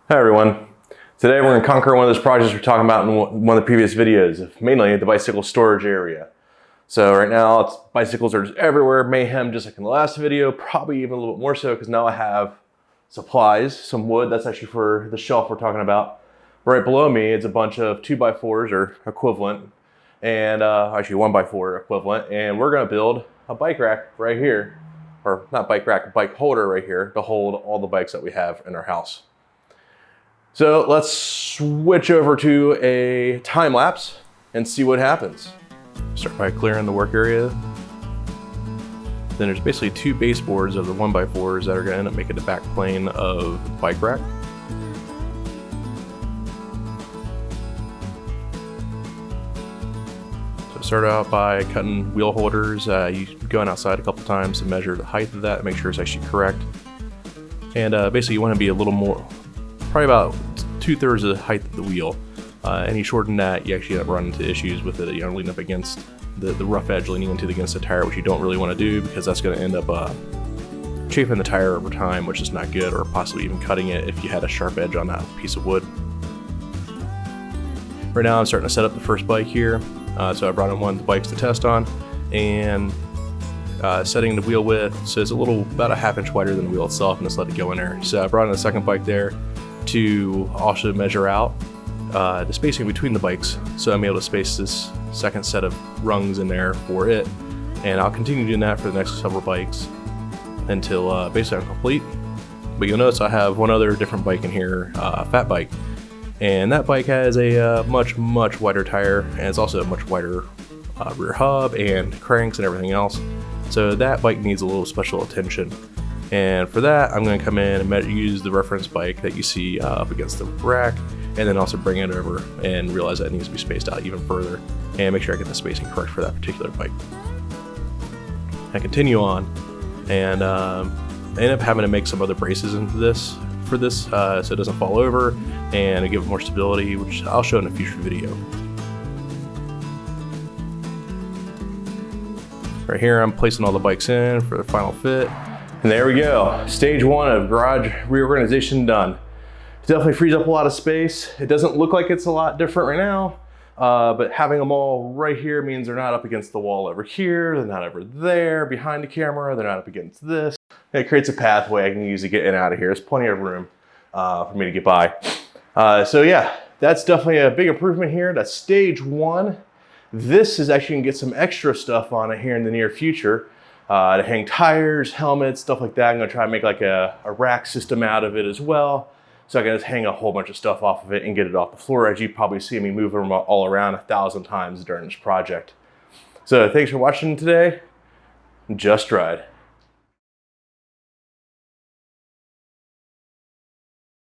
Hi everyone. Today we're going to conquer one of those projects we're talking about in one of the previous videos, mainly the bicycle storage area. So right now bicycles are just everywhere, mayhem just like in the last video, probably even a little bit more so because now I have supplies, some wood, that's actually for the shelf we're talking about. Right below me it's a bunch of 2x4s or equivalent, and actually 1x4 equivalent, and we're going to build a bike rack right here, or not bike rack, a bike holder right here to hold all the bikes that we have in our house. So let's switch over to a time lapse and see what happens. Start by clearing the work area. Then there's basically two baseboards of the 1x4s that are going to end up making the back plane of the bike rack. So start out by cutting wheel holders. You going outside a couple times to measure the height of that and make sure it's actually correct. And basically you want to be a little more, probably about 2/3 of the height of the wheel. Any shorter than that, you actually end up running into issues with it. You know, leaning up against the rough edge, leaning into against the tire, which you don't really want to do because that's going to end up chafing the tire over time, which is not good, or possibly even cutting it if you had a sharp edge on that piece of wood. Right now I'm starting to set up the first bike here. So I brought in one of the bikes to test on, and setting the wheel width, so it's about a 1/2 inch wider than the wheel itself, and just let it go in there. So I brought in a second bike there to also measure out the spacing between the bikes, so I'm able to space this second set of rungs in there for it, and I'll continue doing that for the next several bikes until basically I'm complete. But you'll notice I have one other different bike in here, a fat bike, and that bike has a much wider tire, and it's also a much wider rear hub and cranks and everything else, so that bike needs a little special attention. And for that, I'm going to come in and use the reference bike that you see up against the rack, and then also bring it over and realize that it needs to be spaced out even further, and make sure I get the spacing correct for that particular bike. I continue on, and I end up having to make some other braces into this so it doesn't fall over, and to give it more stability, which I'll show in a future video. Right here, I'm placing all the bikes in for the final fit. And there we go. Stage 1 of garage reorganization done. It definitely frees up a lot of space. It doesn't look like it's a lot different right now, but having them all right here means they're not up against the wall over here, they're not over there behind the camera, they're not up against this. And it creates a pathway I can use to get in and out of here. There's plenty of room for me to get by. So yeah, that's definitely a big improvement here. That's stage 1. This is actually gonna get some extra stuff on it here in the near future. To hang tires, helmets, stuff like that. I'm gonna try to make like a rack system out of it as well. So I can just hang a whole bunch of stuff off of it and get it off the floor, as you probably see me move them all around 1,000 times during this project. So thanks for watching today. Just Ride.